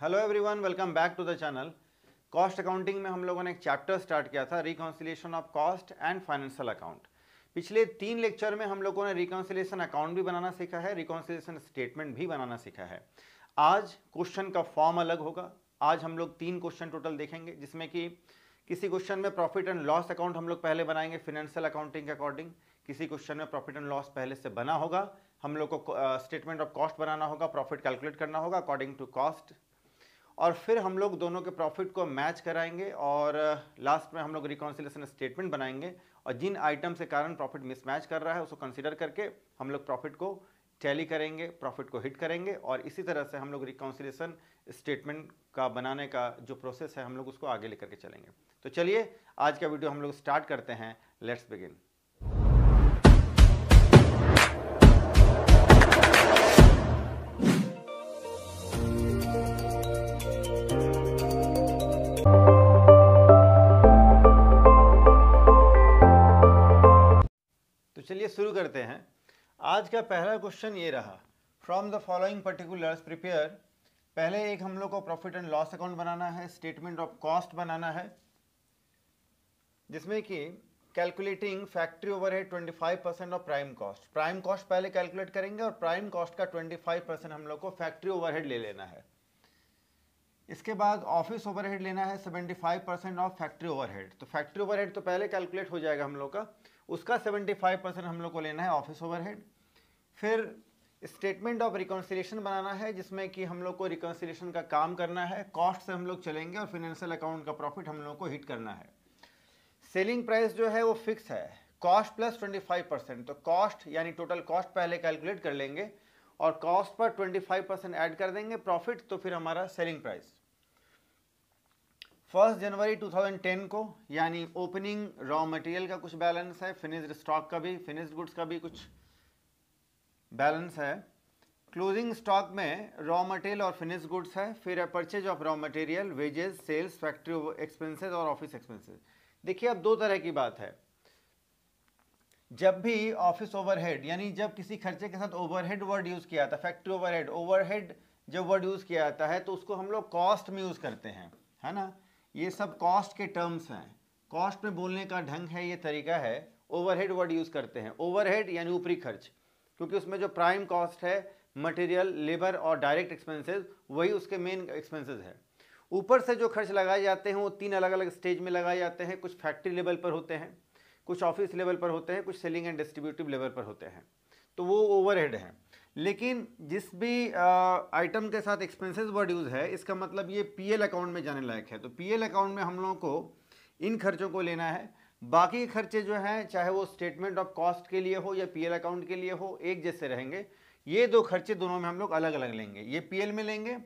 Hello everyone, welcome back to the channel. Cost accounting में हम लोगों ने एक चैप्टर स्टार्ट किया था, reconciliation of cost and financial account. पिछले 3 लेक्चर में हम लोगों ने रिकॉन्सिलिएशन अकाउंट भी बनाना सीखा है, रिकॉन्सिलिएशन स्टेटमेंट भी बनाना सीखा है। आज क्वेश्चन का फॉर्म अलग होगा। आज हम लोग 3 क्वेश्चन टोटल देखेंगे, जिसमें कि किसी क्वेश्चन में प्रॉफिट एंड लॉस अकाउंट हम लोग पहले बनाएंगे फाइनेंशियल अकाउंटिंग के अकॉर्डिंग। किसी क्वेश्चन में प्रॉफिट एंड लॉस पहले से बना होगा, हम लोग को स्टेटमेंट ऑफ कॉस्ट बनाना होगा, प्रॉफिट कैलकुलेट करना होगा अकॉर्डिंग टू कॉस्ट, और फिर हम लोग दोनों के प्रॉफिट को मैच कराएंगे और लास्ट में हम लोग रिकॉन्सिलिएशन स्टेटमेंट बनाएंगे। और जिन आइटम से कारण प्रॉफिट मिसमैच कर रहा है उसको कंसीडर करके हम लोग प्रॉफिट को टैली करेंगे, प्रॉफिट को हिट करेंगे, और इसी तरह से हम लोग रिकॉन्सिलिएशन स्टेटमेंट का बनाने का जो प्रोसेस है हम लोग उसको आगे लेकर के चलेंगे। तो चलिए आज का वीडियो हम लोग स्टार्ट करते हैं। Let's begin. चलिए शुरू करते हैं। आज का पहला क्वेश्चन ये रहा, from the following particulars prepare. पहले एक हम लोग को प्रॉफिट एंड लॉस अकाउंट बनाना है, स्टेटमेंट ऑफ कॉस्ट बनाना है, जिसमें कि calculating factory overhead 25% of prime cost. Prime cost पहले कैलकुलेट करेंगे और प्राइम कॉस्ट का 25% हम लोग को फैक्ट्री ओवरहेड ले लेना है। इसके बाद ऑफिस ओवरहेड लेना है 75% ऑफ फैक्ट्री ओवरहेड। तो फैक्ट्री ओवरहेड तो पहले कैलकुलेट हो जाएगा हम लोग का, उसका 75% हम लोग को लेना है ऑफिस ओवरहेड। फिर स्टेटमेंट ऑफ रिकॉन्सिलिएशन बनाना है, जिसमें कि हम लोग को रिकॉन्सिलिएशन का काम करना है, कॉस्ट से हम लोग चलेंगे और फाइनेंशियल अकाउंट का प्रॉफिट हम लोग को हिट करना है। सेलिंग प्राइस जो है वो फिक्स है, कॉस्ट प्लस 25%। तो कॉस्ट यानी टोटल कॉस्ट पहले कैलकुलेट कर लेंगे और कॉस्ट पर 25% ऐड कर देंगे प्रॉफिट, तो फिर हमारा सेलिंग प्राइस 1 जनवरी 2010 को, यानी ओपनिंग रॉ मटेरियल का कुछ बैलेंस है, फिनिश्ड स्टॉक का भी, फिनिश्ड गुड्स का भी कुछ बैलेंस है। क्लोजिंग स्टॉक में रॉ मटेरियल और फिनिश्ड गुड्स है। फिर है purchase of raw material, wages, sales, factory expenses और ऑफिस एक्सपेंसेस। देखिए अब दो तरह की बात है। जब भी ऑफिस ओवरहेड यानी जब किसी खर्चे के साथ ओवरहेड वर्ड यूज किया जाता है, फैक्ट्री ओवरहेड, ओवरहेड जब वर्ड यूज किया जाता है तो उसको हम लोग कॉस्ट में यूज करते हैं, है ना। ये सब कॉस्ट के टर्म्स हैं, कॉस्ट में बोलने का ढंग है, ये तरीका है। ओवरहेड वर्ड यूज करते हैं, ओवरहेड यानी ऊपरी खर्च, क्योंकि उसमें जो प्राइम कॉस्ट है, मटेरियल, लेबर और डायरेक्ट एक्सपेंसेस, वही उसके मेन एक्सपेंसेस है। ऊपर से जो खर्च लगाए जाते हैं वो 3 अलग अलग स्टेज में लगाए जाते हैं। कुछ फैक्ट्री लेवल पर होते हैं, कुछ ऑफिस लेवल पर होते हैं, कुछ सेलिंग एंड डिस्ट्रीब्यूटिव लेवल पर होते हैं, तो वो ओवरहेड है। लेकिन जिस भी आइटम के साथ एक्सपेंसेस वर्ड यूज है, इसका मतलब ये पीएल अकाउंट में जाने लायक है। तो पीएल अकाउंट में हम लोगों को इन खर्चों को लेना है। बाकी खर्चे जो हैं, चाहे वो स्टेटमेंट ऑफ कॉस्ट के लिए हो या पीएल अकाउंट के लिए हो, एक जैसे रहेंगे। ये दो खर्चे दोनों में हम लोग अलग अलग लेंगे, ये पीएल में लेंगे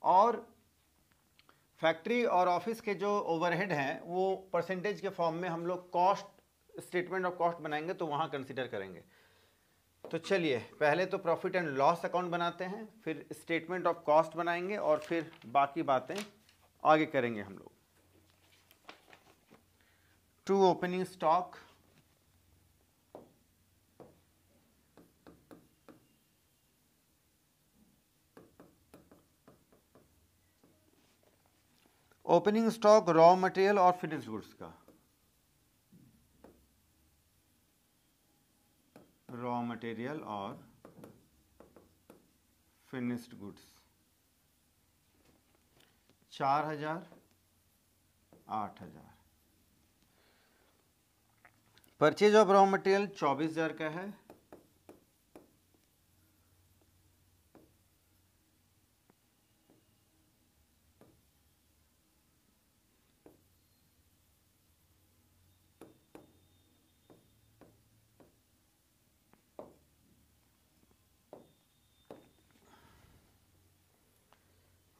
और फैक्ट्री और ऑफिस के जो ओवरहेड हैं वो परसेंटेज के फॉर्म में हम लोग कॉस्ट, स्टेटमेंट ऑफ कॉस्ट बनाएंगे तो वहाँ कंसिडर करेंगे। तो चलिए पहले तो प्रॉफिट एंड लॉस अकाउंट बनाते हैं, फिर स्टेटमेंट ऑफ कॉस्ट बनाएंगे और फिर बाकी बातें आगे करेंगे हम लोग। To opening stock, opening stock raw material और फिनिश्ड गुड्स का, रॉ मटेरियल और finished goods 4000, 8000। Purchase of raw material 24000 का है।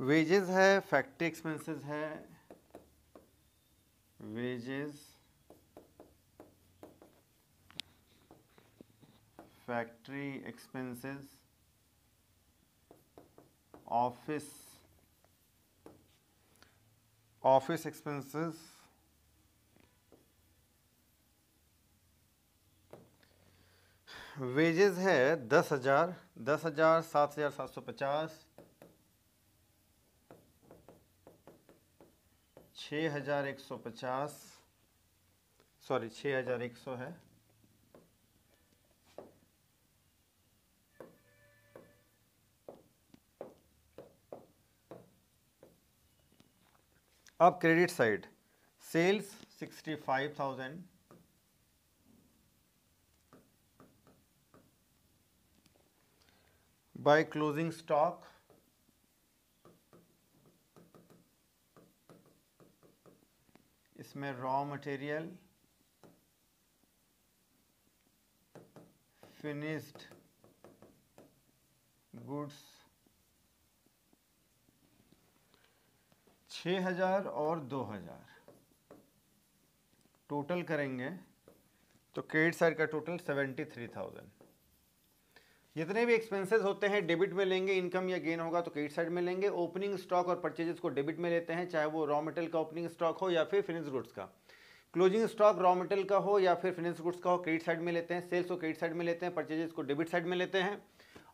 वेजेस है, फैक्ट्री एक्सपेंसेस है, wages, factory expenses, office expenses, wages है 10,000, 10,000, 7,750, 6150, सॉरी 6100 है। अब credit side, sales 65,000, by closing stock इसमें रॉ मटेरियल, फिनिश्ड गुड्स 6000 और 2000 टोटल करेंगे तो क्रेडिट साइड का टोटल 73,000। जितने भी एक्सपेंसेस होते हैं डेबिट में लेंगे, इनकम या गेन होगा तो क्रेडिट साइड में लेंगे। ओपनिंग स्टॉक और परचेजेस को डेबिट में लेते हैं, चाहे वो रॉ मटेरियल का ओपनिंग स्टॉक हो या फिर फिनिश गुड्स का। क्लोजिंग स्टॉक रॉ मटेरियल का हो या फिर फिनिश गुड्स का हो, क्रेडिट साइड में लेते हैं। सेल्स को क्रेडिट साइड में लेते हैं, परचेजेस को डेबिट साइड में लेते हैं।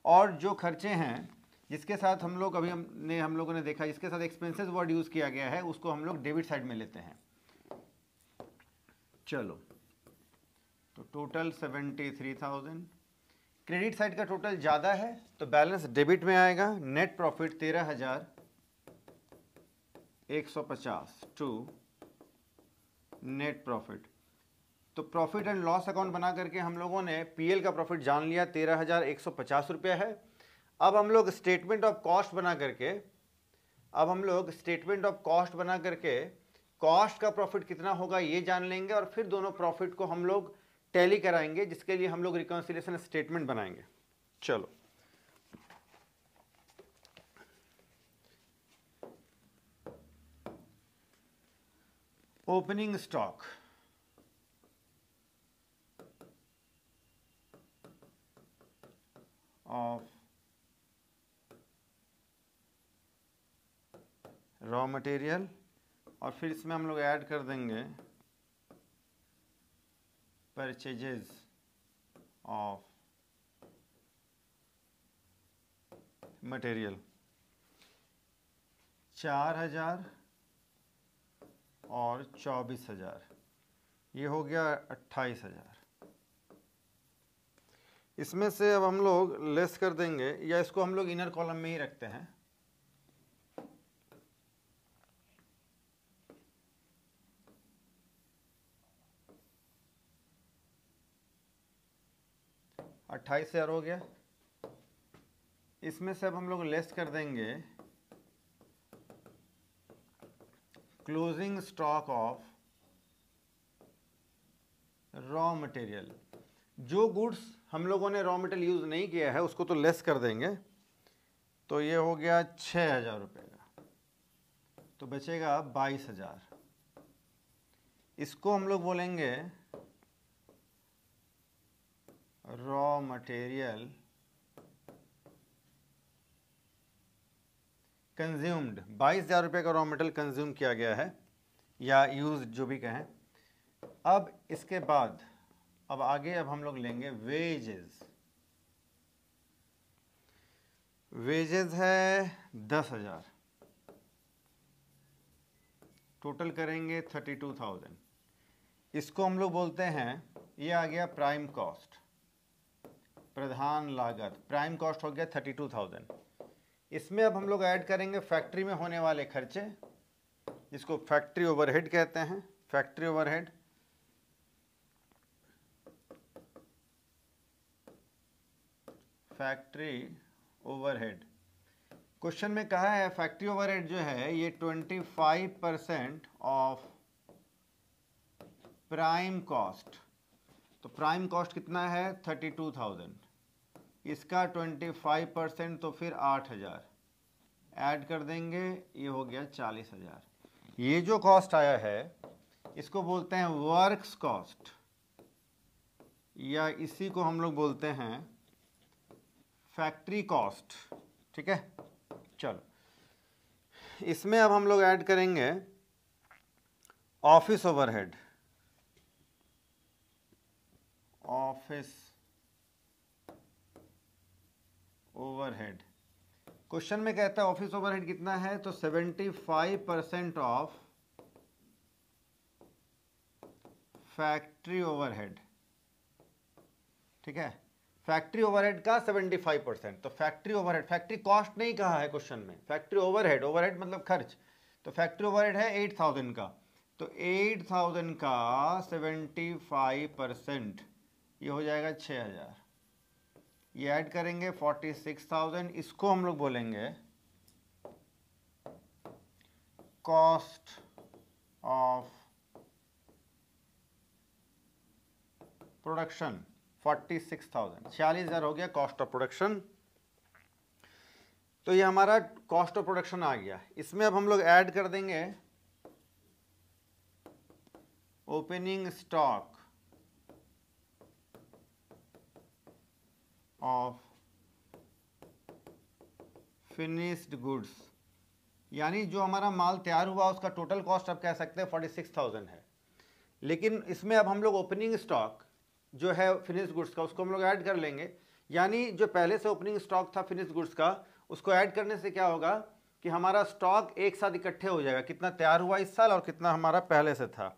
और जो खर्चे हैं जिसके साथ हम लोग अभी हम लोगों ने देखा, जिसके साथ एक्सपेंसेस वर्ड यूज़ किया गया है, उसको हम लोग डेबिट साइड में लेते हैं। चलो, तो टोटल 73,000। क्रेडिट साइड का टोटल ज़्यादा है तो बैलेंस डेबिट में आएगा। Net profit 13,150 to net profit. तो प्रॉफिट एंड लॉस अकाउंट बना करके हम लोगों ने पीएल का प्रॉफिट जान लिया 13,150 रुपया है। अब हम लोग स्टेटमेंट ऑफ कॉस्ट बना करके कॉस्ट का प्रॉफिट कितना होगा ये जान लेंगे, और फिर दोनों प्रॉफिट को हम लोग टैली कराएंगे, जिसके लिए हम लोग रिकॉन्सिलिएशन स्टेटमेंट बनाएंगे। चलो, opening stock of raw material, और फिर इसमें हम लोग ऐड कर देंगे परचेजेस ऑफ मटेरियल 4,000 और 24,000, ये हो गया 28,000। इसमें से अब हम लोग लेस कर देंगे, या इसको हम लोग इनर कॉलम में ही रखते हैं। अट्ठाईस हजार हो गया। इसमें से अब हम लोग लेस कर देंगे closing stock of raw material. जो गुड्स हम लोगों ने रॉ मटेरियल यूज नहीं किया है उसको तो लेस कर देंगे, तो ये हो गया 6,000 रुपये का, तो बचेगा 22,000। इसको हम लोग बोलेंगे रॉ मटेरियल कंज्यूम्ड। 22,000 रुपये का रॉ मटेरियल कंज्यूम किया गया है, या यूज जो भी कहें। अब इसके बाद अब आगे हम लोग लेंगे वेजेस। वेजेस है 10,000, टोटल करेंगे 32,000। इसको हम लोग बोलते हैं, ये आ गया प्राइम कॉस्ट, प्रधान लागत। प्राइम कॉस्ट हो गया 32,000। इसमें अब हम लोग ऐड करेंगे फैक्ट्री में होने वाले खर्चे, जिसको फैक्ट्री ओवरहेड कहते हैं। फैक्ट्री ओवरहेड क्वेश्चन में कहा है फैक्ट्री ओवरहेड जो है ये 25% ऑफ प्राइम कॉस्ट। तो प्राइम कॉस्ट कितना है 32,000, इसका 25% तो फिर 8,000 ऐड कर देंगे, ये हो गया 40,000। ये जो कॉस्ट आया है इसको बोलते हैं वर्क्स कॉस्ट, या इसी को हम लोग बोलते हैं फैक्ट्री कॉस्ट। ठीक है, चलो इसमें अब हम लोग ऐड करेंगे office overhead. Office overhead question में कहता है ऑफिस ओवरहेड कितना है, तो 75% ऑफ फैक्ट्री ओवरहेड, ठीक है, फैक्ट्री ओवरहेड का 75%। तो फैक्ट्री ओवरहेड, फैक्ट्री कॉस्ट नहीं कहा है क्वेश्चन में, फैक्ट्री ओवरहेड, ओवरहेड मतलब खर्च। तो फैक्ट्री ओवरहेड है 8000 का, तो 8000 का 75% ये हो जाएगा 6000। ये ऐड करेंगे 46,000, इसको हम लोग बोलेंगे कॉस्ट ऑफ प्रोडक्शन। 46,000, 46,000 हो गया कॉस्ट ऑफ प्रोडक्शन। तो ये हमारा कॉस्ट ऑफ प्रोडक्शन आ गया। इसमें अब हम लोग ऐड कर देंगे opening stock of finished goods, यानी जो हमारा माल तैयार हुआ उसका टोटल कॉस्ट आप कह सकते हैं 46,000 है, लेकिन इसमें अब हम लोग ओपनिंग स्टॉक जो है फिनिश्ड गुड्स का उसको हम लोग ऐड कर लेंगे। यानी जो पहले से ओपनिंग स्टॉक था फिनिश्ड गुड्स का, उसको ऐड करने से क्या होगा कि हमारा स्टॉक एक साथ इकट्ठे हो जाएगा, कितना तैयार हुआ इस साल और कितना हमारा पहले से था।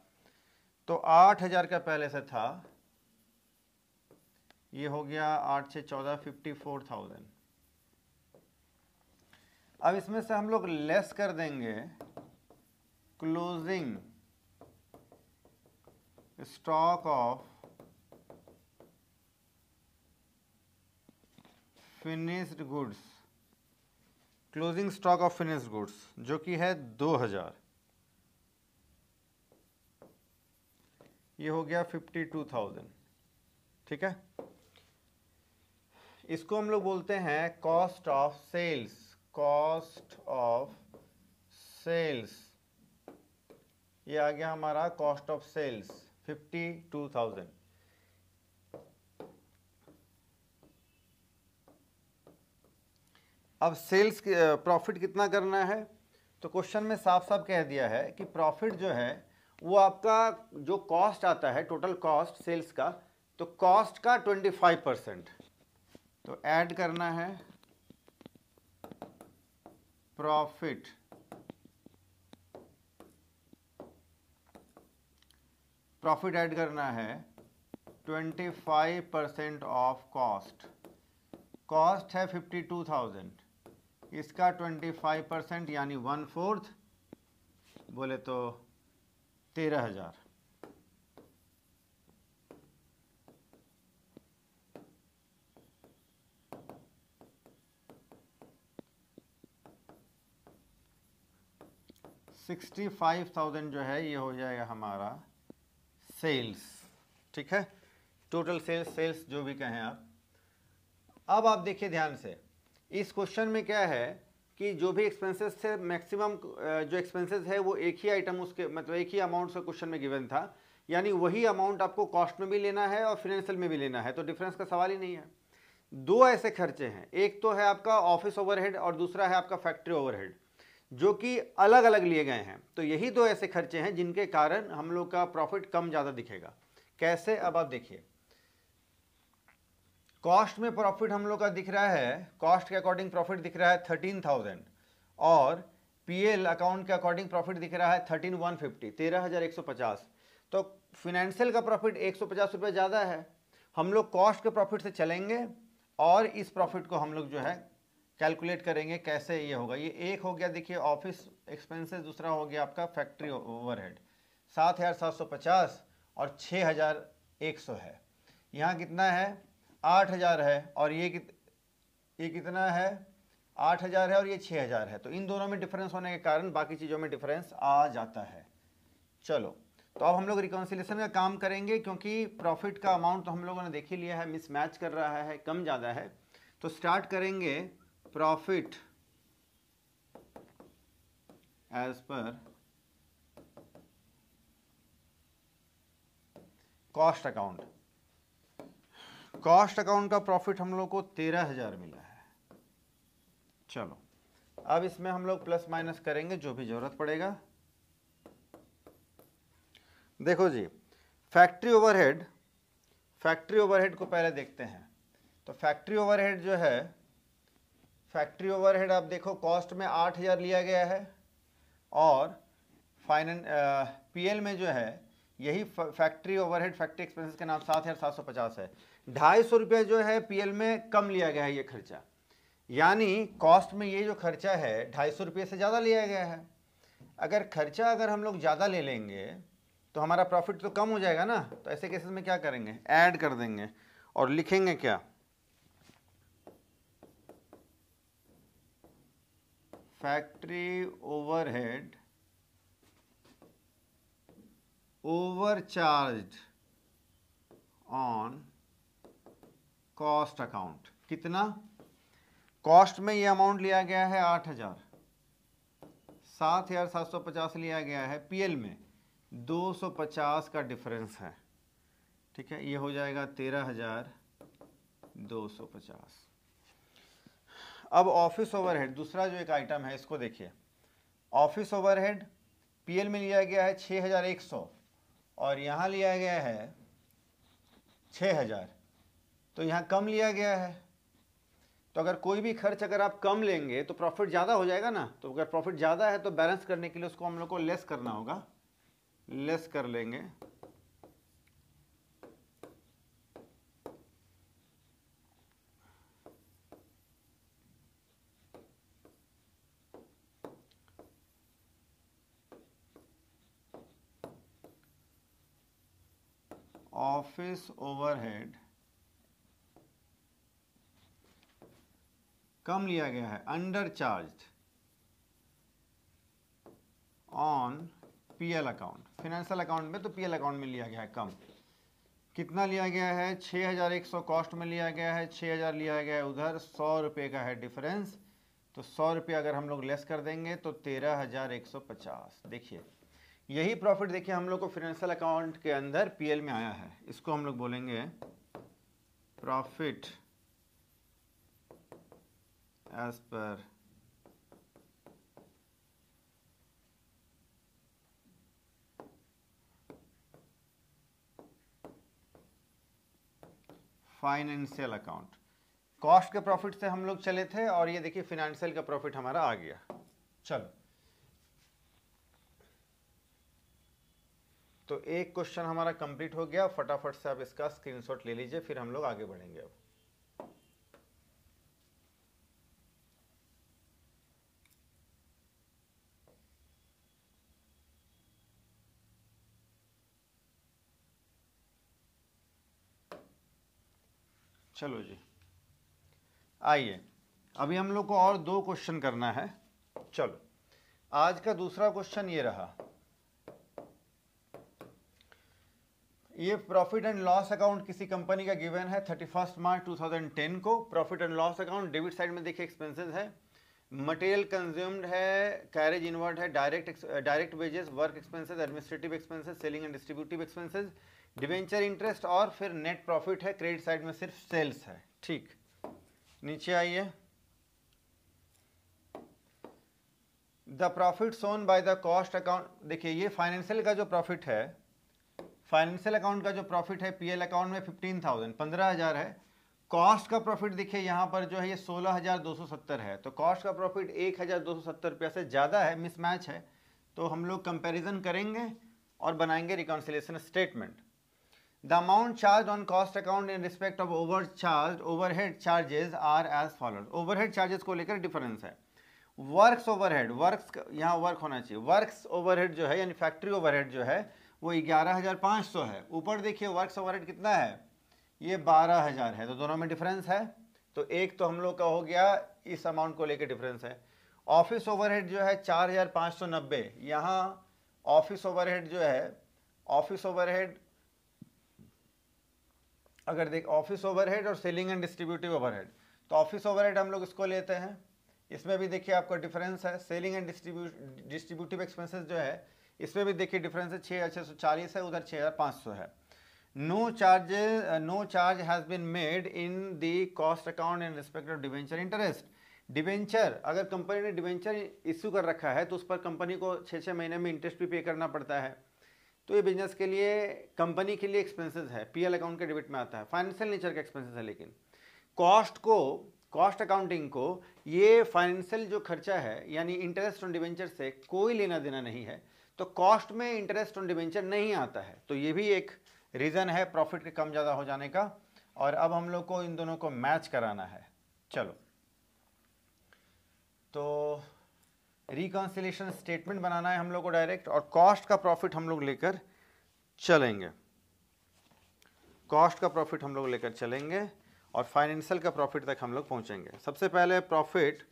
तो 8,000 का पहले से था, ये हो गया 8 से 14 54,000। अब इसमें से हम लोग लेस कर देंगे closing stock of finished goods, closing stock of finished goods जो कि है 2000, ये हो गया 52,000, ठीक है। इसको हम लोग बोलते हैं cost of sales, cost of sales, ये आ गया हमारा कॉस्ट ऑफ सेल्स 52,000। अब सेल्स प्रॉफिट कितना करना है, तो क्वेश्चन में साफ साफ कह दिया है कि प्रॉफिट जो है वो आपका जो कॉस्ट आता है टोटल कॉस्ट सेल्स का, तो कॉस्ट का 25%, तो ऐड करना है प्रॉफिट ऐड करना है 25% ऑफ कॉस्ट। कॉस्ट है 52,000, इसका 25% यानी 1/4 बोले तो 13,000। $65,000 जो है ये हो जाएगा हमारा सेल्स, ठीक है, टोटल सेल्स जो भी कहें आप। अब आप देखिए ध्यान से, इस क्वेश्चन में क्या है कि जो भी एक्सपेंसेस थे मैक्सिमम जो एक्सपेंसेस है वो एक ही आइटम उसके मतलब एक ही अमाउंट से क्वेश्चन में गिवन था, यानी वही अमाउंट आपको कॉस्ट में भी लेना है और फाइनेंशियल में भी लेना है, तो डिफरेंस का सवाल ही नहीं है। दो ऐसे खर्चे हैं, एक तो है आपका ऑफिस ओवरहेड और दूसरा है आपका फैक्ट्री ओवरहेड, जो कि अलग अलग लिए गए हैं। तो यही दो ऐसे खर्चे हैं जिनके कारण हम लोग का प्रॉफिट कम ज़्यादा दिखेगा। कैसे, अब आप देखिए, कॉस्ट में प्रॉफिट हम लोग का दिख रहा है, कॉस्ट के अकॉर्डिंग प्रॉफिट दिख रहा है 13,000 और पीएल अकाउंट के अकॉर्डिंग प्रॉफिट दिख रहा है 13,150, 13,150। तो फिनेंशियल का प्रॉफिट 150 रुपये ज़्यादा है। हम लोग कॉस्ट के प्रॉफिट से चलेंगे और इस प्रॉफिट को हम लोग जो है कैलकुलेट करेंगे कैसे ये होगा। ये एक हो गया देखिए ऑफिस एक्सपेंसेस, दूसरा हो गया आपका फैक्ट्री ओवरहेड 7,750 और 6,100 है। यहाँ कितना है 8,000 है और ये कितना है 8,000 है और ये 6,000 है। तो इन दोनों में डिफरेंस होने के कारण बाकी चीज़ों में डिफरेंस आ जाता है। चलो, तो अब हम लोग रिकॉन्सिलेशन का काम करेंगे, क्योंकि प्रॉफिट का अमाउंट तो हम लोगों ने देख ही लिया है, मिसमैच कर रहा है, कम ज़्यादा है। तो स्टार्ट करेंगे profit as per cost account. Cost account का प्रॉफिट हम लोग को 13,000 मिला है। चलो, अब इसमें हम लोग प्लस माइनस करेंगे जो भी जरूरत पड़ेगा। देखो जी, फैक्ट्री ओवरहेड को पहले देखते हैं। तो फैक्ट्री ओवरहेड जो है, फैक्ट्री ओवरहेड आप देखो कॉस्ट में 8,000 लिया गया है और पीएल में जो है यही फैक्ट्री ओवरहेड फैक्ट्री एक्सपेंसेस के नाम 7,750 है। 250 रुपये जो है पीएल में कम लिया गया है ये खर्चा, यानी कॉस्ट में ये जो खर्चा है 250 रुपये से ज़्यादा लिया गया है। अगर हम लोग ज़्यादा ले लेंगे तो हमारा प्रॉफिट तो कम हो जाएगा ना। तो ऐसे केसेस में क्या करेंगे, ऐड कर देंगे और लिखेंगे क्या, factory overhead overcharged on cost account. कितना, कॉस्ट में ये अमाउंट लिया गया है 8,000, 7,750 लिया गया है, पीएल में 250 का डिफरेंस है, ठीक है, ये हो जाएगा 13,250। अब ऑफिस ओवरहेड, दूसरा जो एक आइटम है इसको देखिए। ऑफिस ओवरहेड पीएल में लिया गया है 6,100 और यहाँ लिया गया है 6,000, तो यहाँ कम लिया गया है। तो अगर कोई भी खर्च अगर आप कम लेंगे तो प्रॉफिट ज़्यादा हो जाएगा ना। तो अगर प्रॉफिट ज़्यादा है तो बैलेंस करने के लिए उसको हम लोग को लेस करना होगा, लेस कर लेंगे। ऑफिस ओवरहेड कम लिया गया है, under charge on PL account, financial account में, तो पीएल अकाउंट में लिया गया है कम। कितना लिया गया है, 6,100 कॉस्ट में लिया गया है, 6,000 लिया गया है उधर, 100 रुपये का है डिफरेंस। तो 100 रुपये अगर हम लोग लेस कर देंगे तो 13,150। देखिए यही प्रॉफिट देखिए हम लोग को फाइनेंशियल अकाउंट के अंदर पीएल में आया है। इसको हम लोग बोलेंगे profit as per financial account. Cost के प्रॉफिट से हम लोग चले थे और ये देखिए फाइनेंशियल का प्रॉफिट हमारा आ गया। चलो, तो एक क्वेश्चन हमारा कंप्लीट हो गया। फटाफट से आप इसका स्क्रीनशॉट ले लीजिए, फिर हम लोग आगे बढ़ेंगे। अब चलो जी, आइए अभी हम लोग को और 2 क्वेश्चन करना है। चलो, आज का दूसरा क्वेश्चन ये रहा। ये प्रॉफिट एंड लॉस अकाउंट किसी कंपनी का गिवन है 31 मार्च 2010 को। Profit and loss account, debit side में देखिए एक्सपेंसेस है, मटेरियल कंज्यूम्ड है, कैरेज इनवर्ड है, direct wages, work expenses, administrative expenses, selling and distributive expenses, debenture interest और फिर नेट प्रॉफिट है। क्रेडिट साइड में सिर्फ सेल्स है। ठीक, नीचे आइए। The profit Son by the cost account, देखिए ये फाइनेंशियल का जो प्रॉफिट है, फाइनेंशियल अकाउंट का जो प्रॉफिट है पीएल अकाउंट में 15,000 15,000 है। कॉस्ट का प्रॉफिट देखिए यहाँ पर जो है ये 16,270 है। तो कॉस्ट का प्रॉफिट 1,270 रुपये से ज़्यादा है, मिसमैच है। तो हम लोग कंपैरिजन करेंगे और बनाएंगे reconciliation statement. The amount charge on cost account in respect of overhead charges are as follows. Overhead charges को लेकर डिफरेंस है। वर्क्स ओवरहेड, वर्क्स यहाँ वर्क होना चाहिए, वर्क्स ओवरहेड जो है यानी फैक्ट्री ओवरहेड जो है वो 11,500 है। ऊपर देखिए वर्क्स ओवरहेड कितना है, ये 12,000 है। तो दोनों में डिफरेंस है। तो एक तो हम लोग का हो गया इस अमाउंट को लेकर डिफरेंस है। ऑफिस ओवरहेड जो है 4,590, यहाँ ऑफिस ओवरहेड जो है, ऑफिस ओवरहेड अगर देख ऑफिस ओवरहेड और सेलिंग एंड डिस्ट्रीब्यूटिव ओवरहेड, तो ऑफिस ओवरहेड हम लोग इसको लेते हैं। इसमें भी देखिए आपका डिफरेंस है। सेलिंग एंड डिस्ट्रीब्यूटिव एक्सपेंसेस जो है इसमें भी देखिए डिफरेंस है, 6,640 है, उधर 6,500 है। No charge has been made in the cost account in respect of debenture interest. Debenture, अगर कंपनी ने डिवेंचर इश्यू कर रखा है तो उस पर कंपनी को 6-6 महीने में इंटरेस्ट भी पे करना पड़ता है। तो ये बिजनेस के लिए, कंपनी के लिए एक्सपेंसेस है, पीएल अकाउंट के डेबिट में आता है, फाइनेंशियल नेचर का एक्सपेंसेस है। लेकिन कॉस्ट को कॉस्ट अकाउंटिंग को ये फाइनेंशियल जो खर्चा है यानी इंटरेस्ट ऑन डिवेंचर से कोई लेना देना नहीं है, तो कॉस्ट में इंटरेस्ट ऑन डिवेंचर नहीं आता है। तो ये भी एक रीज़न है प्रॉफिट के कम ज़्यादा हो जाने का। और अब हम लोग को इन दोनों को मैच कराना है। चलो, तो रिकॉन्सिलिएशन स्टेटमेंट बनाना है हम लोग को डायरेक्ट, और कॉस्ट का प्रॉफिट हम लोग लेकर चलेंगे। कॉस्ट का प्रॉफिट हम लोग लेकर चलेंगे और फाइनेंशियल का प्रॉफिट तक हम लोग पहुंचेंगे। सबसे पहले profit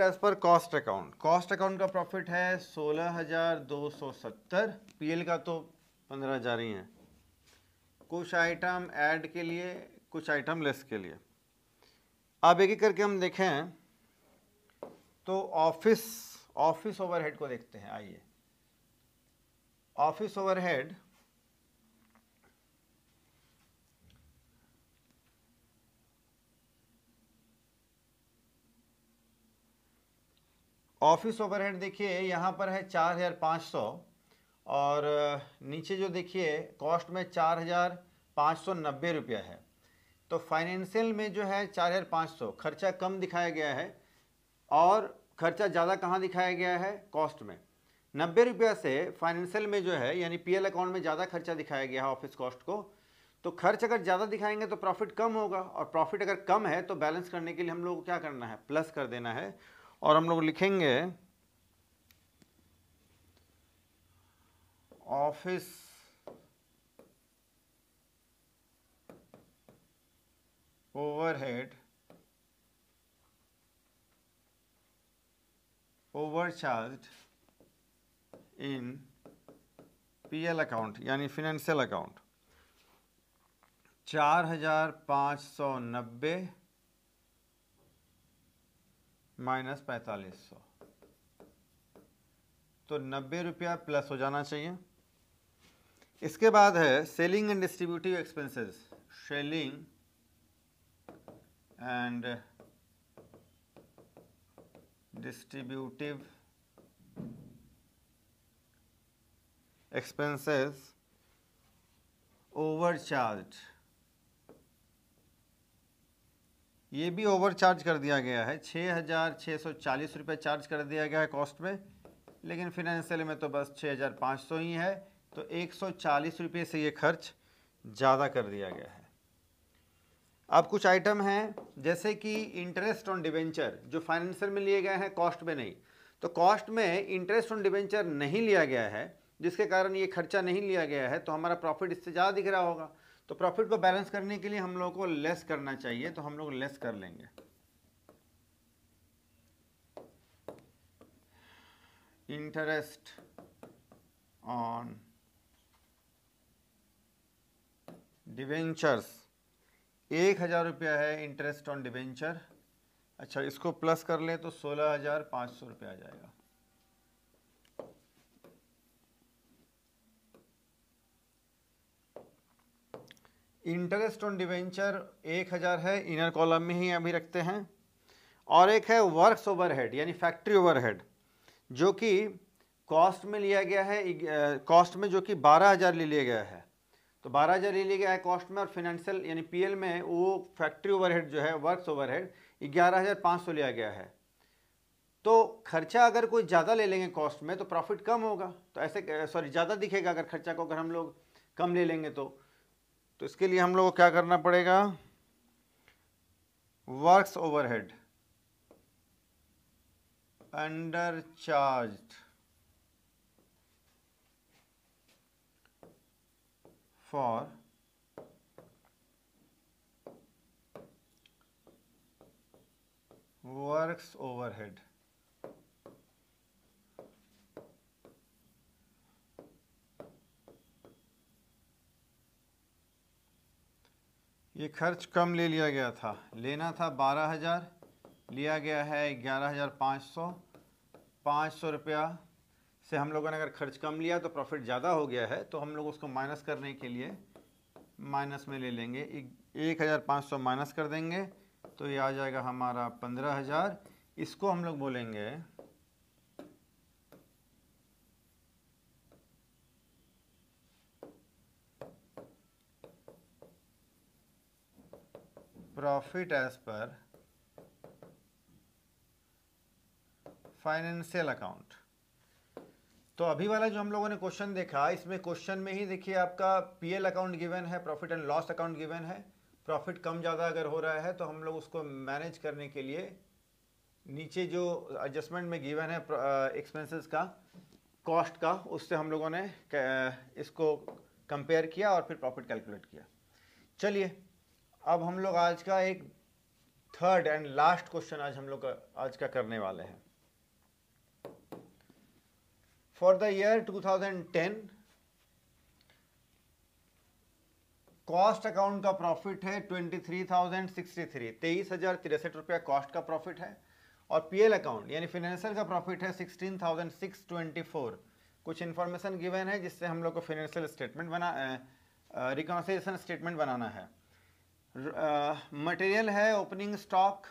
as per cost account. Cost account का प्रॉफिट है 16,270। पीएल का तो 15,000 ही है। कुछ आइटम ऐड के लिए, कुछ आइटम लेस के लिए। अब एक एक करके हम देखें तो ऑफिस ओवरहेड को देखते हैं। आइए, ऑफिस ओवरहेड देखिए यहाँ पर है 4,500 और नीचे जो देखिए कॉस्ट में 4,590 रुपया है। तो फाइनेंशियल में जो है 4,500 खर्चा कम दिखाया गया है और खर्चा ज़्यादा कहाँ दिखाया गया है? कॉस्ट में। 90 रुपया से फाइनेंशियल में जो है यानी पीएल अकाउंट में ज़्यादा खर्चा दिखाया गया है ऑफिस कॉस्ट को। तो खर्च अगर ज़्यादा दिखाएंगे तो प्रॉफिट कम होगा, और प्रॉफिट अगर कम है तो बैलेंस करने के लिए हम लोग को क्या करना है? प्लस कर देना है। और हम लोग लिखेंगे office overhead overcharged in PL account यानी फिनेंशियल अकाउंट 4,590 माइनस 4,500, तो 90 रुपया प्लस हो जाना चाहिए। इसके बाद है selling and distributive expenses. Selling and distributive expenses overcharge, ये भी ओवरचार्ज कर दिया गया है। 6,640 रुपये चार्ज कर दिया गया है कॉस्ट में, लेकिन फिनेंशियल में तो बस 6,500 ही है, तो 140 रुपये से ये खर्च ज़्यादा कर दिया गया है। अब कुछ आइटम हैं जैसे कि इंटरेस्ट ऑन डिवेंचर, जो फाइनेंशियल में लिए गए हैं, कॉस्ट में नहीं। तो कॉस्ट में इंटरेस्ट ऑन डिवेंचर नहीं लिया गया है, जिसके कारण ये खर्चा नहीं लिया गया है, तो हमारा प्रॉफिट इससे ज़्यादा दिख रहा होगा। तो प्रॉफिट को बैलेंस करने के लिए हम लोग को लेस करना चाहिए, तो हम लोग लेस कर लेंगे। इंटरेस्ट ऑन डिवेंचर्स 1,000 रुपया है इंटरेस्ट ऑन डिवेंचर। अच्छा, इसको प्लस कर ले तो 16,500 रुपया आ जाएगा। इंटरेस्ट ऑन डिवेंचर 1,000 है, इनर कॉलम में ही अभी रखते हैं। और एक है वर्क्स ओवरहेड यानी फैक्ट्री ओवरहेड, जो कि कॉस्ट में लिया गया है, कॉस्ट में जो कि 12,000 ले लिया गया है। तो 12,000 ले लिया गया है कॉस्ट में, और फिनेंशियल यानी पीएल में वो फैक्ट्री ओवरहेड जो है वर्क्स ओवरहेड 11,500 लिया गया है। तो खर्चा अगर कोई ज़्यादा ले लेंगे कॉस्ट में तो प्रॉफिट कम होगा, तो ऐसे ज़्यादा दिखेगा अगर खर्चा को अगर हम लोग कम ले लेंगे तो इसके लिए हम लोग को क्या करना पड़ेगा? Works overhead under charged for works overhead. ये खर्च कम ले लिया गया था, लेना था 12,000, लिया गया है 11,500। 500 रुपया से हम लोगों ने अगर खर्च कम लिया तो प्रॉफिट ज़्यादा हो गया है, तो हम लोग उसको माइनस करने के लिए माइनस में ले लेंगे। 1,500 माइनस कर देंगे तो ये आ जाएगा हमारा 15,000। इसको हम लोग बोलेंगे profit as per financial account. तो अभी वाला जो हम लोगों ने क्वेश्चन देखा, इसमें क्वेश्चन में ही देखिए आपका पीएल अकाउंट गिवन है, profit and loss account given है। प्रॉफिट कम ज़्यादा अगर हो रहा है तो हम लोग उसको मैनेज करने के लिए नीचे जो एडजस्टमेंट में गिवन है एक्सपेंसेस का, कॉस्ट का, उससे हम लोगों ने इसको कंपेयर किया और फिर प्रॉफिट कैलकुलेट किया। चलिए अब हम लोग आज का एक थर्ड एंड लास्ट क्वेश्चन आज हम लोग आज का करने वाले हैं। For the year 2010 cost account का प्रॉफिट है 23,063, 23,063 रुपया कॉस्ट का प्रॉफिट है। और पीएल अकाउंट यानी फाइनेंशियल का प्रॉफिट है 16,624। कुछ इन्फॉर्मेशन गिवन है जिससे हम लोग को फाइनेंशियल स्टेटमेंट रिकॉन्सिलिएशन स्टेटमेंट बनाना है। मटेरियल है ओपनिंग स्टॉक,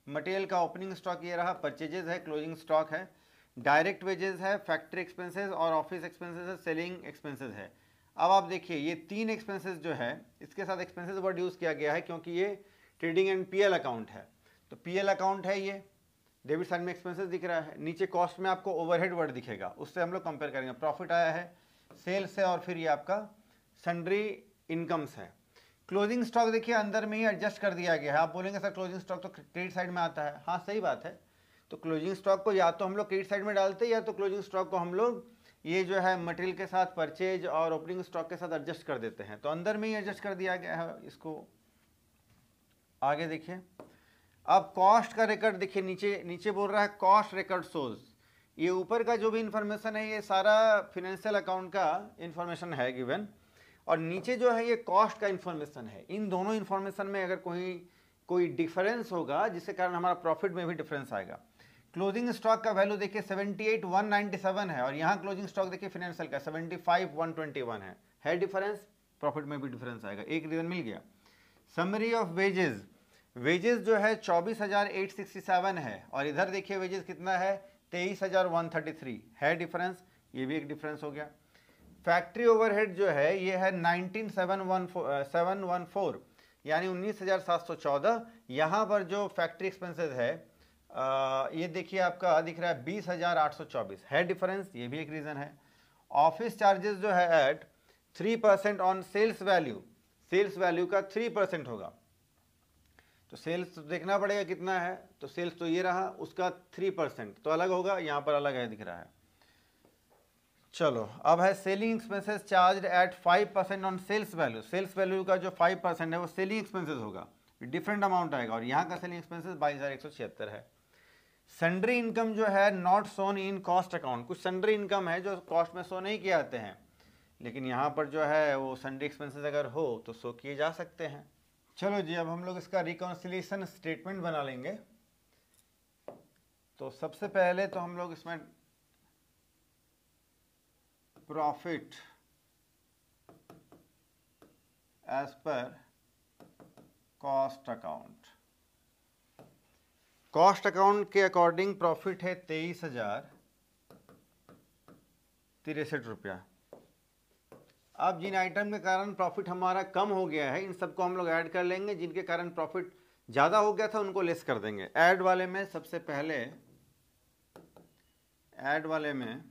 मटेरियल का ओपनिंग स्टॉक ये रहा, परचेजेज है, क्लोजिंग स्टॉक है, डायरेक्ट वेजेस है, फैक्ट्री एक्सपेंसेस और ऑफिस एक्सपेंसेस है, सेलिंग एक्सपेंसेस है। अब आप देखिए ये तीन एक्सपेंसेस जो है, इसके साथ एक्सपेंसेस वर्ड यूज़ किया गया है क्योंकि ये ट्रेडिंग एंड पीएल अकाउंट है। तो पीएल अकाउंट है, ये डेबिट साइड में एक्सपेंसेस दिख रहा है, नीचे कॉस्ट में आपको ओवरहेड वर्ड दिखेगा, उससे हम लोग कंपेयर करेंगे। प्रॉफिट आया है सेल्स है और फिर ये आपका सन्ड्री इनकम्स है। क्लोजिंग स्टॉक देखिए अंदर में ही एडजस्ट कर दिया गया है। आप बोलेंगे सर क्लोजिंग स्टॉक तो क्रेडिट साइड में आता है, हाँ सही बात है। तो क्लोजिंग स्टॉक को या तो हम लोग क्रेडिट साइड में डालते हैं या तो क्लोजिंग स्टॉक को हम लोग ये जो है मटेरियल के साथ परचेज और ओपनिंग स्टॉक के साथ एडजस्ट कर देते हैं। तो अंदर में ही एडजस्ट कर दिया गया है इसको। आगे देखिए, अब कॉस्ट का रिकॉर्ड देखिए, नीचे बोल रहा है कॉस्ट रिकॉर्ड सोर्स। ये ऊपर का जो भी इंफॉर्मेशन है ये सारा फिनेंशियल अकाउंट का इंफॉर्मेशन है गिवन, और नीचे जो है ये कॉस्ट का इंफॉर्मेशन है। इन दोनों इंफॉर्मेशन में अगर कोई डिफरेंस होगा जिसके कारण हमारा प्रॉफिट में भी डिफरेंस आएगा। क्लोजिंग स्टॉक का वैल्यू देखिए 78,197 है और यहाँ क्लोजिंग स्टॉक देखिए फिनेंशियल का 75,121 है डिफरेंस, प्रॉफिट में भी डिफरेंस आएगा। एक रीजन मिल गया। समरी ऑफ वेजेस, वेजेस जो है 24,867 है और इधर देखिए वेजेस कितना है 23,133 है डिफरेंस, ये भी एक डिफरेंस हो गया। फैक्ट्री ओवरहेड जो है ये है 19,714 यानी 19,714। यहाँ पर जो फैक्ट्री एक्सपेंसेस है ये देखिए आपका दिख रहा है 20,824 है डिफरेंस, ये भी एक रीज़न है। ऑफिस चार्जेस जो है at 3% on sales value, sales value का 3% होगा। तो सेल्स तो देखना पड़ेगा कितना है, तो सेल्स तो ये रहा, उसका 3% तो अलग होगा, यहाँ पर अलग है दिख रहा है। चलो अब है selling expenses charge at 5% on sales value, sales value का जो 5% है वो सेलिंग एक्सपेंसेस होगा, डिफरेंट अमाउंट आएगा और यहाँ का सेलिंग एक्सपेंसेस 22,176 है। सन्ड्री इनकम जो है not shown in cost account, कुछ सन्ड्री इनकम है जो कॉस्ट में शो नहीं किए जाते हैं, लेकिन यहाँ पर जो है वो सन्ड्री एक्सपेंसेस अगर हो तो शो किए जा सकते हैं। चलो जी अब हम लोग इसका रिकॉन्सिलिएशन स्टेटमेंट बना लेंगे। तो सबसे पहले तो हम लोग इसमें profit as per cost account, cost account के अकॉर्डिंग प्रॉफिट है 23,063 रुपया। अब जिन आइटम के कारण प्रॉफिट हमारा कम हो गया है इन सबको हम लोग ऐड कर लेंगे, जिनके कारण प्रॉफिट ज़्यादा हो गया था उनको लेस कर देंगे। ऐड वाले में सबसे पहले ऐड वाले में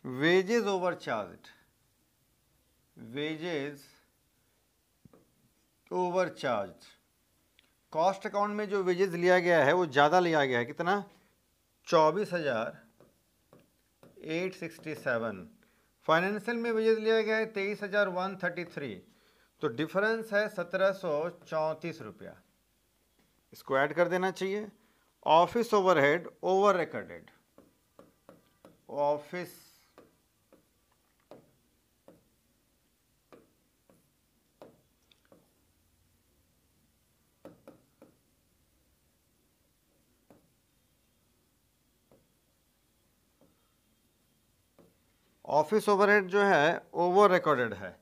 wages over charge, wages over charge, cost account में जो वेजेस लिया गया है वो ज़्यादा लिया गया है, कितना 24,867। फाइनेंशियल में वेजेस लिया गया है 23,133, तो डिफरेंस है 1,734 रुपया, इसको ऐड कर देना चाहिए। Office overhead over recorded, office office overhead जो है ओवर रिकॉर्डेड है,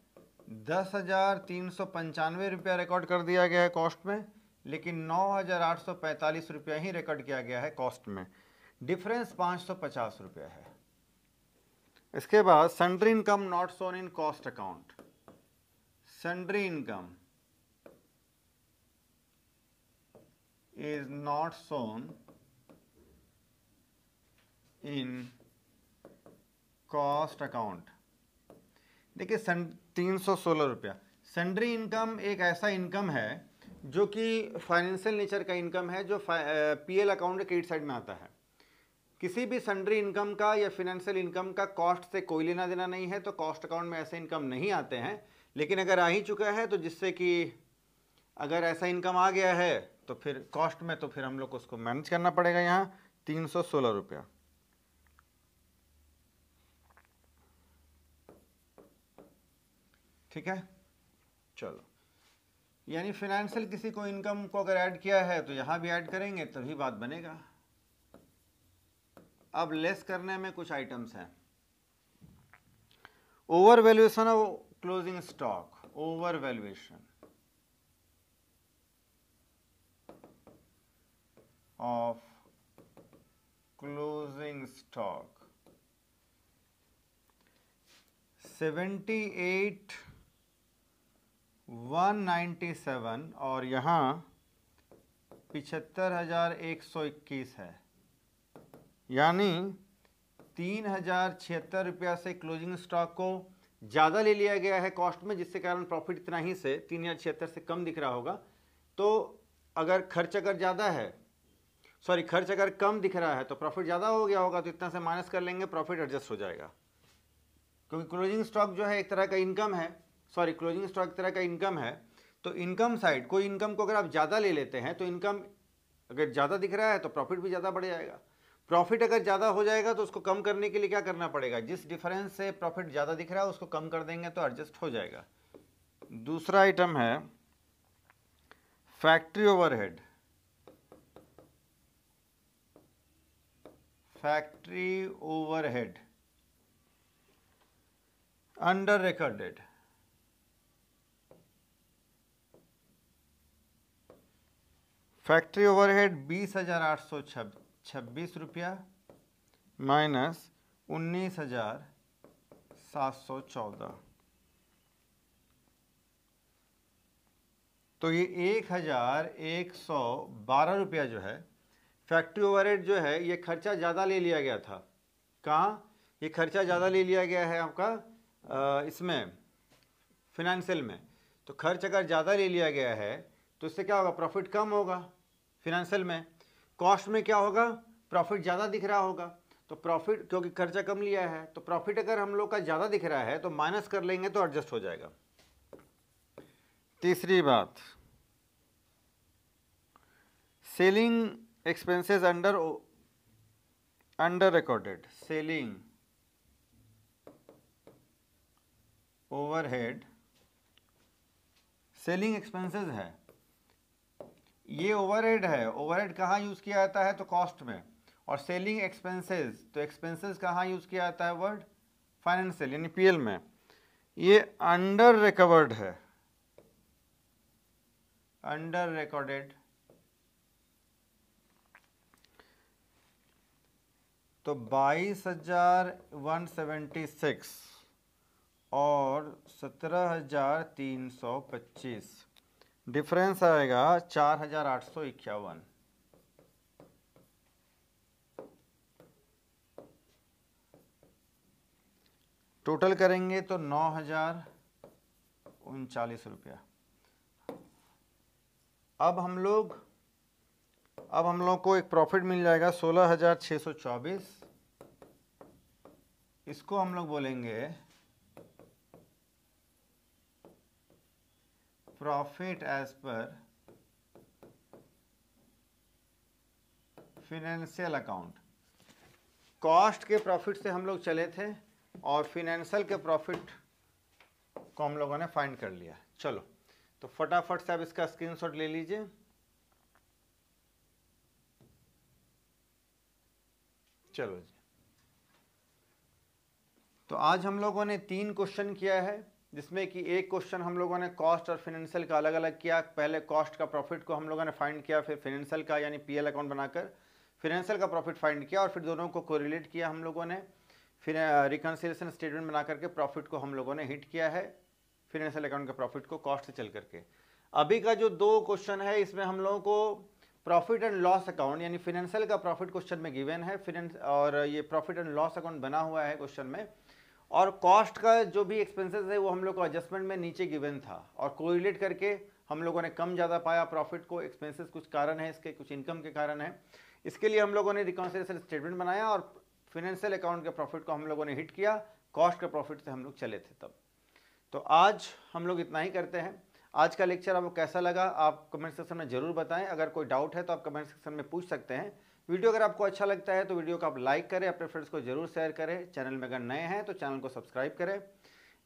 10,395 रुपया रिकॉर्ड कर दिया गया है कॉस्ट में, लेकिन 9,845 रुपया ही रिकॉर्ड किया गया है कॉस्ट में, डिफरेंस 550 रुपया है। इसके बाद sundry income not shown in cost account, sundry income is not shown in cost account। देखिए 316 रुपया। सन्ड्री इनकम एक ऐसा इनकम है जो कि फाइनेंशियल नेचर का इनकम है, जो पीएल अकाउंट के क्रेडिट साइड में आता है। किसी भी सन्ड्री इनकम का या फिनेंशियल इनकम का कॉस्ट से कोई लेना देना नहीं है, तो कॉस्ट अकाउंट में ऐसे इनकम नहीं आते हैं। लेकिन अगर आ ही चुका है तो जिससे कि अगर ऐसा इनकम आ गया है तो फिर कॉस्ट में, तो फिर हम लोग को उसको मैनेज करना पड़ेगा। यहाँ 316 रुपया। ठीक है, चलो, यानी फिनेंशियल किसी को इनकम को अगर ऐड किया है तो यहाँ भी ऐड करेंगे तभी बात बनेगा। अब लेस करने में कुछ आइटम्स हैं। Over valuation of closing stock, over valuation of closing stock 78,197 और यहाँ 75,121 है, यानी 3,076 रुपया से क्लोजिंग स्टॉक को ज़्यादा ले लिया गया है कॉस्ट में, जिसके कारण प्रॉफिट इतना ही से 3,076 से कम दिख रहा होगा। तो अगर खर्च अगर ज़्यादा है, सॉरी खर्च अगर कम दिख रहा है तो प्रॉफिट ज़्यादा हो गया होगा, तो इतना से माइनस कर लेंगे, प्रॉफिट एडजस्ट हो जाएगा। क्योंकि क्लोजिंग स्टॉक जो है एक तरह का इनकम है, सॉरी क्लोजिंग स्टॉक एक तरह का इनकम है। तो इनकम साइड, कोई इनकम को अगर आप ज़्यादा ले लेते हैं तो इनकम अगर ज़्यादा दिख रहा है तो प्रॉफिट भी ज़्यादा बढ़ जाएगा। प्रॉफिट अगर ज़्यादा हो जाएगा तो उसको कम करने के लिए क्या करना पड़ेगा, जिस डिफरेंस से प्रॉफिट ज़्यादा दिख रहा है उसको कम कर देंगे तो एडजस्ट हो जाएगा। दूसरा आइटम है factory overhead. Factory overhead under recorded, factory overhead 20,826 रुपया माइनस 19,714, तो ये 1,112 रुपया जो है फैक्ट्री ओवरहेड जो है, ये खर्चा ज़्यादा ले लिया गया था। कहाँ ये खर्चा ज़्यादा ले लिया गया है आपका इसमें फिनेंशियल में। तो खर्च अगर ज़्यादा ले लिया गया है तो इससे क्या होगा, प्रॉफिट कम होगा फिनेंशियल में। कॉस्ट में क्या होगा, प्रॉफिट ज़्यादा दिख रहा होगा। तो प्रॉफिट, क्योंकि खर्चा कम लिया है तो प्रॉफिट अगर हम लोग का ज़्यादा दिख रहा है तो माइनस कर लेंगे तो एडजस्ट हो जाएगा। तीसरी बात, selling expenses under recorded, selling overhead, selling expenses है, ये ओवरहेड है। ओवरहेड कहाँ यूज़ किया जाता है, तो कॉस्ट में। और सेलिंग एक्सपेंसेस, तो एक्सपेंसेस कहाँ यूज़ किया जाता है, वर्ड फाइनेंशियल यानी पीएल में। ये अंडर रिकवर्ड है, अंडर रिकॉर्डेड। तो 22,176 और 17,325, डिफरेंस आएगा 4,851। टोटल करेंगे तो 9,039 रुपया। अब हम लोग को एक प्रॉफिट मिल जाएगा 16,624। इसको हम लोग बोलेंगे profit as per financial account. Cost के प्रॉफिट से हम लोग चले थे और फिनेंशियल के प्रॉफिट को हम लोगों ने फाइंड कर लिया। चलो तो फटाफट से आप इसका स्क्रीनशॉट ले लीजिए। चलो जी, तो आज हम लोगों ने 3 क्वेश्चन किया है, जिसमें कि एक क्वेश्चन हम लोगों ने कॉस्ट और फिनेंशियल का अलग अलग किया। पहले कॉस्ट का प्रॉफिट को हम लोगों ने फाइंड किया, फिर फिनेंशियल का यानी पीएल अकाउंट बनाकर फिनेंशियल का प्रॉफिट फाइंड किया, और फिर दोनों को कोरिलेट किया हम लोगों ने। फिर रिकन्सिलिएशन स्टेटमेंट बना करके प्रॉफिट को हम लोगों ने हिट किया है, फिनेंशियल अकाउंट के प्रॉफिट को कॉस्ट से चल करके। अभी का जो 2 क्वेश्चन है, इसमें हम लोगों को प्रॉफिट एंड लॉस अकाउंट यानी फिनेंशियल का प्रॉफिट क्वेश्चन में गिवन है, और ये प्रॉफिट एंड लॉस अकाउंट बना हुआ है क्वेश्चन में, और कॉस्ट का जो भी एक्सपेंसेस है वो हम लोग को एडजस्टमेंट में नीचे गिवन था, और कोरिलेट करके हम लोगों ने कम ज़्यादा पाया प्रॉफिट को, एक्सपेंसेस कुछ कारण है इसके, कुछ इनकम के कारण है, इसके लिए हम लोगों ने रिकॉन्सिलिएशन स्टेटमेंट बनाया और फिनेंशियल अकाउंट के प्रॉफिट को हम लोगों ने हिट किया, कॉस्ट के प्रॉफिट से हम लोग चले थे तब। तो आज हम लोग इतना ही करते हैं। आज का लेक्चर आपको कैसा लगा आप कमेंट सेक्शन में ज़रूर बताएं, अगर कोई डाउट है तो आप कमेंट सेक्शन में पूछ सकते हैं। वीडियो अगर आपको अच्छा लगता है तो वीडियो को आप लाइक करें, अपने फ्रेंड्स को जरूर शेयर करें, चैनल में अगर नए हैं तो चैनल को सब्सक्राइब करें।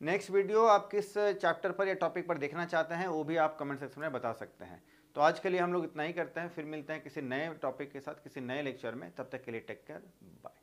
नेक्स्ट वीडियो आप किस चैप्टर पर या टॉपिक पर देखना चाहते हैं वो भी आप कमेंट सेक्शन में बता सकते हैं। तो आज के लिए हम लोग इतना ही करते हैं, फिर मिलते हैं किसी नए टॉपिक के साथ किसी नए लेक्चर में, तब तक के लिए टेक केयर, बाय।